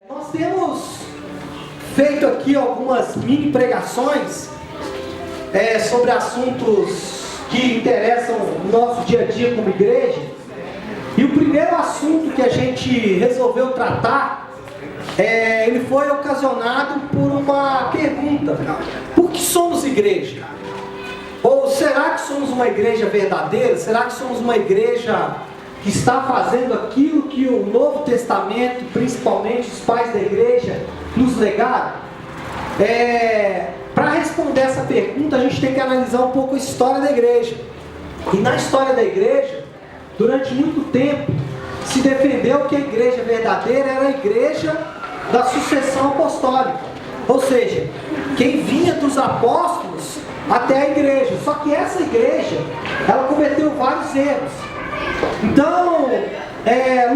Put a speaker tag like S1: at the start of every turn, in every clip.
S1: Nós temos feito aqui algumas mini pregações sobre assuntos que interessam o nosso dia a dia como igreja. E o primeiro assunto que a gente resolveu tratar, ele foi ocasionado por uma pergunta: por que somos igreja? Ou será que somos uma igreja verdadeira? Será que somos uma igreja que está fazendo aquilo que o Novo Testamento, principalmente os pais da igreja, nos legaram? Para responder essa pergunta, a gente tem que analisar um pouco a história da igreja. E na história da igreja, durante muito tempo, se defendeu que a igreja verdadeira era a igreja da sucessão apostólica. Ou seja, quem vinha dos apóstolos até a igreja. Só que essa igreja, ela cometeu vários erros. Então,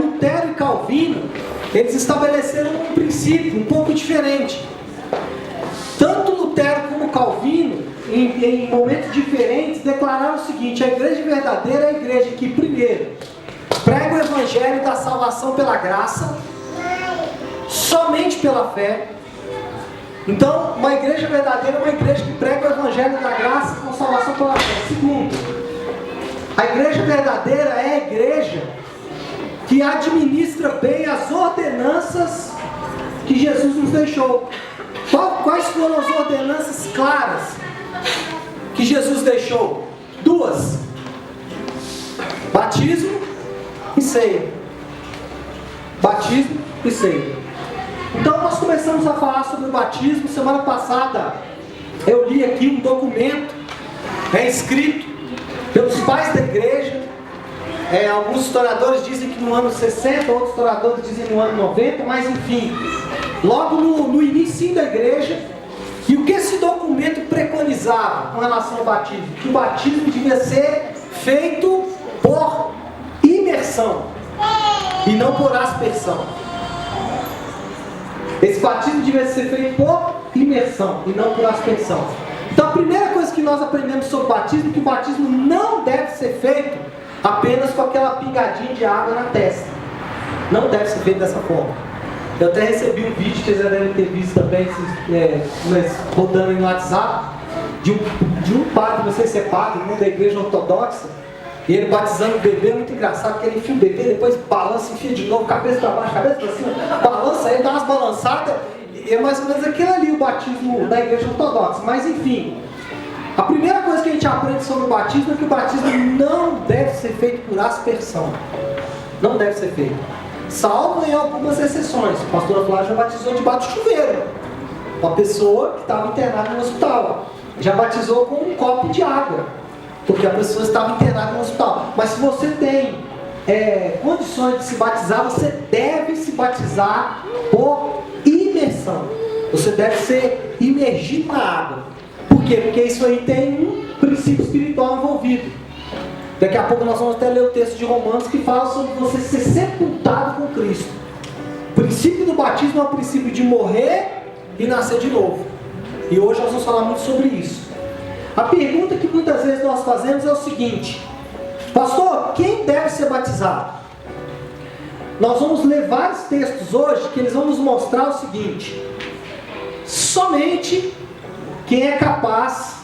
S1: Lutero e Calvino, eles estabeleceram um princípio um pouco diferente. Tanto Lutero como Calvino, em momentos diferentes, declararam o seguinte: a igreja verdadeira é a igreja que, primeiro, prega o evangelho da salvação pela graça, somente pela fé. Então, uma igreja verdadeira é uma igreja que prega o evangelho da graça com salvação pela fé. Segundo, a igreja verdadeira é a igreja que administra bem as ordenanças que Jesus nos deixou. Quais foram as ordenanças claras que Jesus deixou? Duas: batismo e ceia. Batismo e ceia. Então nós começamos a falar sobre o batismo. Semana passada eu li aqui um documento escrito pelos pais da igreja. Alguns historiadores dizem que no ano 60, outros historiadores dizem no ano 90, mas enfim, logo no início da igreja. E o que esse documento preconizava com relação ao batismo? Que o batismo devia ser feito por imersão e não por aspersão. Esse batismo devia ser feito por imersão e não por aspersão. Então a primeira coisa que nós aprendemos sobre o batismo é que o batismo não deve ser feito apenas com aquela pingadinha de água na testa. Não deve ser feito dessa forma. Eu até recebi um vídeo que vocês já devem ter visto também, rodando aí no WhatsApp, de um padre, não sei se é padre, da igreja ortodoxa, e ele batizando o bebê. Muito engraçado, porque ele enfia o bebê, depois balança, enfia de novo, cabeça para baixo, cabeça para cima, balança, aí dá umas balançadas, e é mais ou menos aquilo ali o batismo da igreja ortodoxa. Mas enfim, a primeira coisa que a gente aprende sobre o batismo é que o batismo não deve ser feito por aspersão. Não deve ser feito. Salvo em algumas exceções. O pastor Flávio já batizou debaixo do chuveiro. Uma pessoa que estava internada no hospital. Já batizou com um copo de água, porque a pessoa estava internada no hospital. Mas se você tem condições de se batizar, você deve se batizar por imersão. Você deve ser imergido na água. Por quê? Porque isso aí tem um princípio espiritual envolvido. Daqui a pouco nós vamos até ler o texto de Romanos que fala sobre você ser sepultado com Cristo. O princípio do batismo é o princípio de morrer e nascer de novo. E hoje nós vamos falar muito sobre isso. A pergunta que muitas vezes nós fazemos é o seguinte: pastor, quem deve ser batizado? Nós vamos ler vários textos hoje que eles vão nos mostrar o seguinte: somente quem é capaz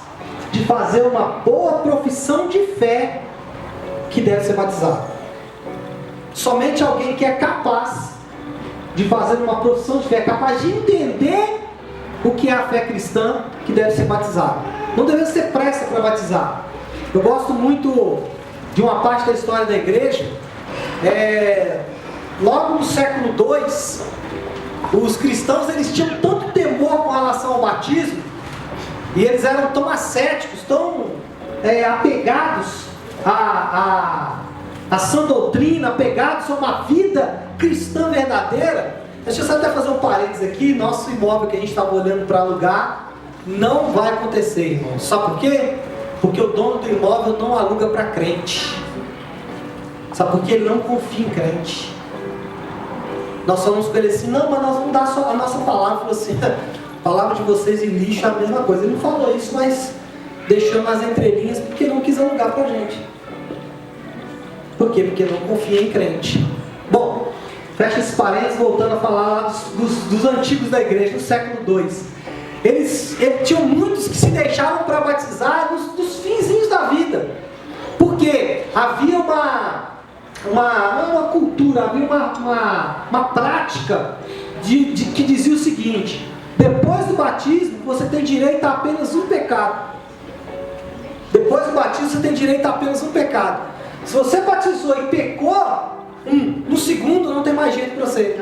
S1: de fazer uma boa profissão de fé que deve ser batizado. Somente alguém que é capaz de fazer uma profissão de fé, capaz de entender o que é a fé cristã, que deve ser batizado. Não deve ser pressa para batizar. Eu gosto muito de uma parte da história da igreja. Logo no século II, os cristãos eles tinham tanto temor com relação ao batismo, e eles eram tão ascéticos, tão apegados à sã doutrina, apegados a uma vida cristã verdadeira. Deixa eu só até fazer um parênteses aqui. Nosso imóvel que a gente estava olhando para alugar não vai acontecer, irmão. Sabe por quê? Porque o dono do imóvel não aluga para crente. Sabe por quê? Ele não confia em crente. Nós falamos com ele assim: não, mas nós vamos dar a nossa palavra. Falou assim: a palavra de vocês e lixo é a mesma coisa. Ele não falou isso, mas deixou nas entrelinhas porque não quis alugar para a gente. Por quê? Porque não confia em crente. Bom, fecha esses parênteses, voltando a falar lá dos antigos da igreja, do século II. Eles tinham muitos que se deixavam para batizar nos finzinhos da vida. Porque havia uma cultura, havia uma prática que dizia o seguinte: depois do batismo você tem direito a apenas um pecado. Depois do batismo você tem direito a apenas um pecado. Se você batizou e pecou, no segundo não tem mais jeito para você.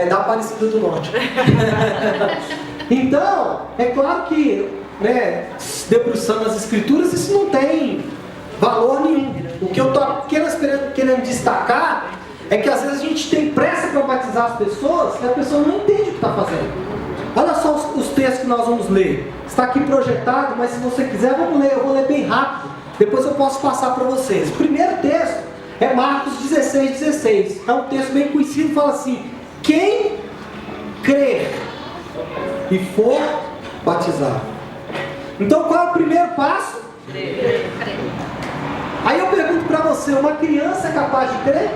S1: Da Aparecida do Norte. Então, é claro que, debruçando as escrituras, isso não tem valor nenhum. O que eu estou querendo destacar é que às vezes a gente tem pressa para batizar as pessoas e a pessoa não entende o que está fazendo. Olha só os textos que nós vamos ler. Está aqui projetado, mas se você quiser, vamos ler. Eu vou ler bem rápido. Depois eu posso passar para vocês. O primeiro texto é Marcos 16:16. É um texto bem conhecido, fala assim: quem crer e for batizado. Então qual é o primeiro passo? Crer. Aí eu pergunto para você, uma criança é capaz de crer?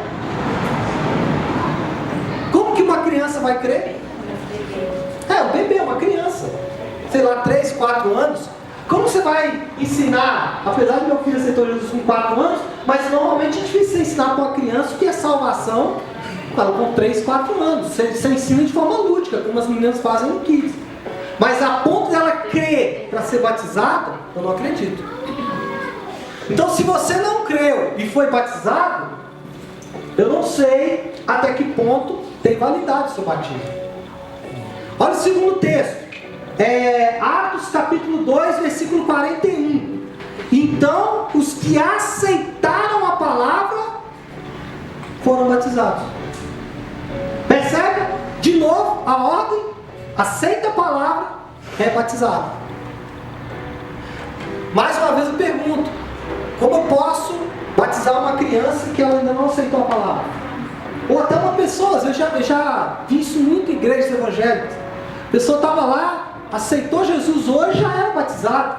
S1: Como que uma criança vai crer? Um bebê, uma criança, sei lá, 3, 4 anos. Como você vai ensinar, apesar de meu filho aceitou Jesus com 4 anos, mas normalmente é difícil você ensinar para uma criança o que é salvação com 3, 4 anos. Você ensina de forma lúdica, como as meninas fazem no Kids. Mas a ponto dela crer para ser batizada, eu não acredito. Então, se você não creu e foi batizado, eu não sei até que ponto tem validade o seu batismo. Olha o segundo texto. Atos capítulo 2, versículo 41. Então, os que aceitaram a palavra foram batizados. Percebe? De novo, a ordem: aceita a palavra, é batizado. Mais uma vez eu pergunto: como eu posso batizar uma criança que ela ainda não aceitou a palavra? Ou até uma pessoa, eu já vi isso muito em igrejas evangélicas. A pessoa estava lá, aceitou Jesus hoje, já era batizado.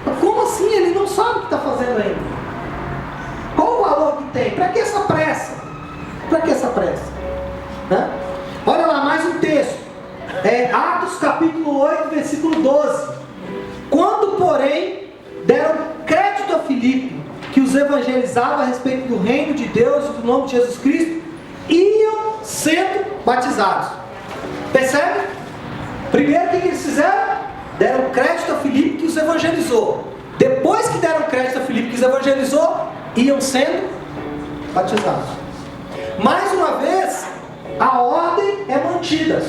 S1: Mas como assim? Ele não sabe o que está fazendo ainda. Qual o valor que tem? Para que essa pressa? Para que essa pressa? Olha lá, mais um texto. Atos capítulo 8, versículo 12. Quando, porém, deram crédito a Filipe, que os evangelizava a respeito do reino de Deus e do nome de Jesus Cristo, iam sendo batizados. Percebe? Primeiro, o que eles fizeram? Deram crédito a Filipe, que os evangelizou. Depois que deram crédito a Filipe, que os evangelizou, iam sendo batizados. Mais uma vez, a ordem é mantida.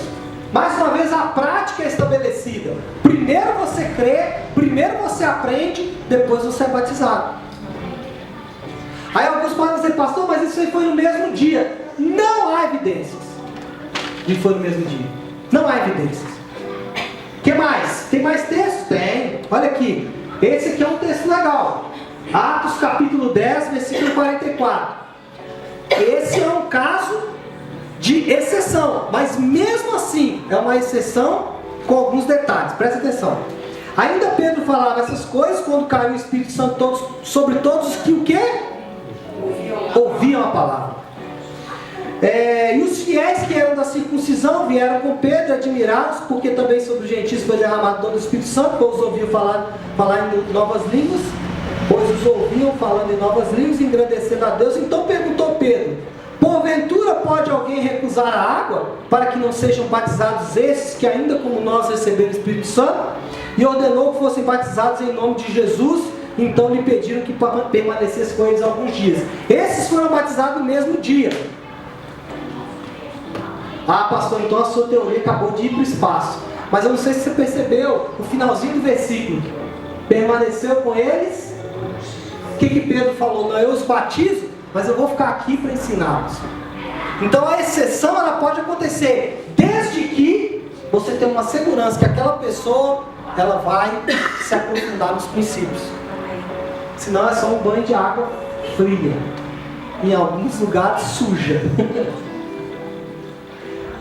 S1: Mais uma vez, a prática é estabelecida. Primeiro você crê, primeiro você aprende, depois você é batizado. Aí alguns podem dizer: pastor, mas isso aí foi no mesmo dia. Não há evidências de que foi no mesmo dia. Não há evidências. O que mais? Tem mais texto? Tem. Olha aqui. Esse aqui é um texto legal. Atos capítulo 10, versículo 44. Esse é um caso de exceção, mas mesmo assim é uma exceção com alguns detalhes. Presta atenção. Ainda Pedro falava essas coisas quando caiu o Espírito Santo sobre todos os que o quê? Ouviam a palavra. E os fiéis que eram da circuncisão vieram com Pedro admirados, porque também sobre os gentios foi derramado todo o Espírito Santo, pois os ouviam falar em novas línguas, falando em novas línguas, engrandecendo a Deus. Então perguntou Pedro: porventura pode alguém recusar a água, para que não sejam batizados esses que ainda como nós receberam o Espírito Santo? E ordenou que fossem batizados em nome de Jesus. Então lhe pediram que permanecesse com eles alguns dias. Esses foram batizados no mesmo dia. Pastor, então a sua teoria acabou de ir para o espaço. Mas eu não sei se você percebeu o finalzinho do versículo. Permaneceu com eles. O que Pedro falou? Não, eu os batizo, mas eu vou ficar aqui para ensiná-los. Então a exceção ela pode acontecer, desde que você tenha uma segurança que aquela pessoa ela vai se aprofundar nos princípios. Senão é só um banho de água fria, em alguns lugares suja.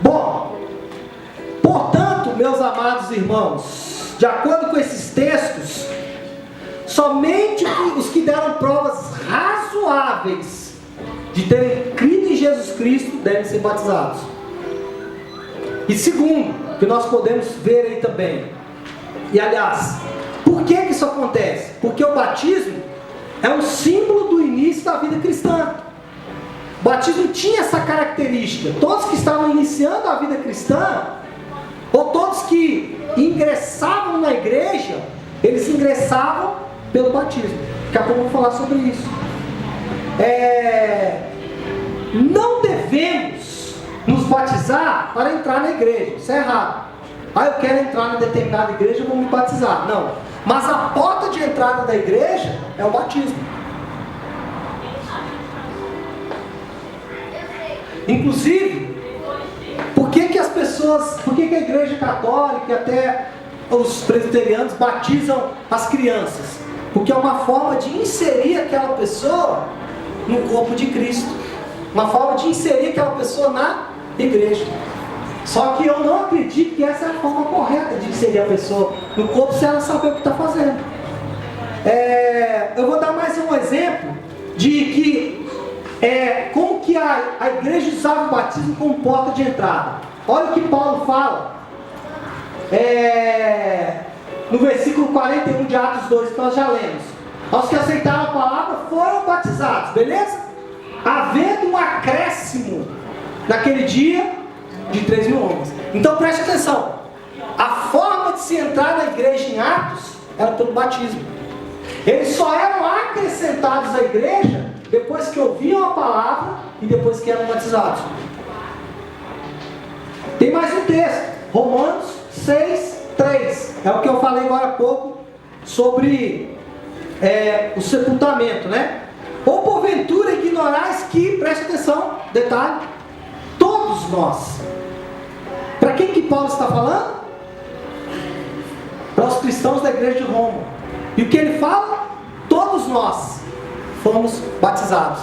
S1: Bom, portanto, meus amados irmãos, de acordo com esses textos, somente os que deram provas razoáveis de terem crido em Jesus Cristo devem ser batizados. E segundo, que nós podemos ver aí também, e aliás, por que isso acontece? Porque o batismo é um símbolo do início da vida cristã. O batismo tinha essa característica. Todos que estavam iniciando a vida cristã, ou todos que ingressavam na igreja, eles ingressavam pelo batismo. Daqui a pouco eu vou falar sobre isso. Não devemos nos batizar para entrar na igreja. Isso é errado. Eu quero entrar na determinada igreja, eu vou me batizar. Não. Mas a porta de entrada da igreja é o batismo. Inclusive, por que a igreja católica e até os presbiterianos batizam as crianças? Porque é uma forma de inserir aquela pessoa no corpo de Cristo. Uma forma de inserir aquela pessoa na igreja. Só que eu não acredito que essa é a forma correta de inserir a pessoa no corpo se ela saber o que está fazendo. Eu vou dar mais um exemplo de que como que a igreja usava o batismo como porta de entrada. Olha o que Paulo fala no versículo 41 de Atos 2, que nós já lemos. Aos que aceitaram a palavra foram batizados, beleza? Havendo um acréscimo naquele dia de 3.000 homens. Então preste atenção, a forma de se entrar na igreja em Atos era pelo batismo. Eles só eram acrescentados à igreja depois que ouviam a palavra e depois que eram batizados. Tem mais um texto, Romanos 6:3. É o que eu falei agora há pouco sobre o sepultamento, né? Ou porventura ignorais que, preste atenção, detalhe, todos nós. Para quem que Paulo está falando? Para os cristãos da igreja de Roma. E o que ele fala? Todos nós fomos batizados.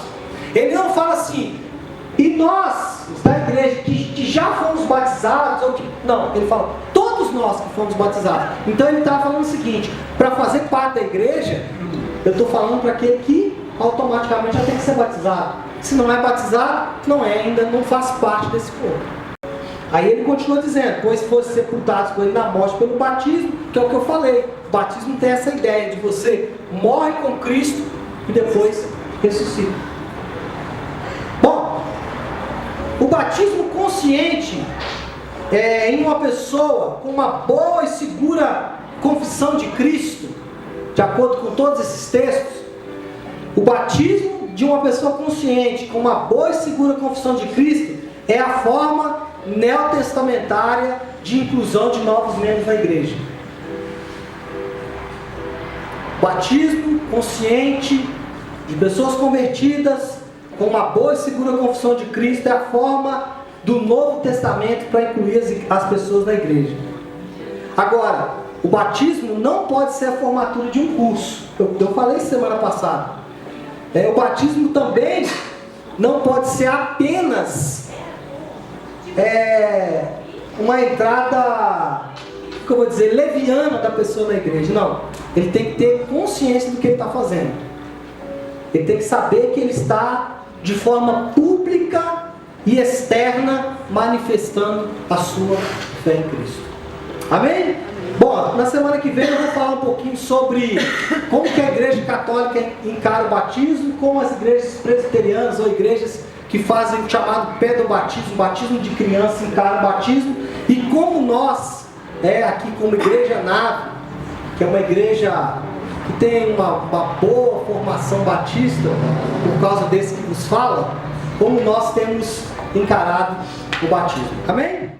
S1: Ele não fala assim, e nós da igreja que já fomos batizados, não, ele fala, todos nós que fomos batizados. Então ele está falando o seguinte, para fazer parte da igreja, eu estou falando para aquele que automaticamente já tem que ser batizado. Se não é batizado, ainda não faz parte desse corpo. Aí ele continua dizendo, pois fosse sepultados com ele na morte pelo batismo, que é o que eu falei. O batismo tem essa ideia de você morre com Cristo e depois ressuscita. Bom, o batismo consciente em uma pessoa com uma boa e segura confissão de Cristo, de acordo com todos esses textos, o batismo de uma pessoa consciente com uma boa e segura confissão de Cristo é a forma neotestamentária de inclusão de novos membros na igreja. Batismo consciente de pessoas convertidas com uma boa e segura confissão de Cristo é a forma do Novo Testamento para incluir as pessoas na igreja. Agora, o batismo não pode ser a formatura de um curso. Eu falei semana passada. O batismo também não pode ser apenas uma entrada, como eu vou dizer, leviana da pessoa na igreja. Não, ele tem que ter consciência do que ele está fazendo. Ele tem que saber que ele está de forma pública e externa manifestando a sua fé em Cristo. Amém? Bom, na semana que vem eu vou falar um pouquinho sobre como que a igreja católica encara o batismo, como as igrejas presbiterianas ou igrejas que fazem o chamado pedobatismo, batismo de criança, encaram o batismo, e como nós, aqui como igreja nave, que é uma igreja que tem uma boa formação batista, por causa desse que nos fala, como nós temos encarado o batismo. Amém?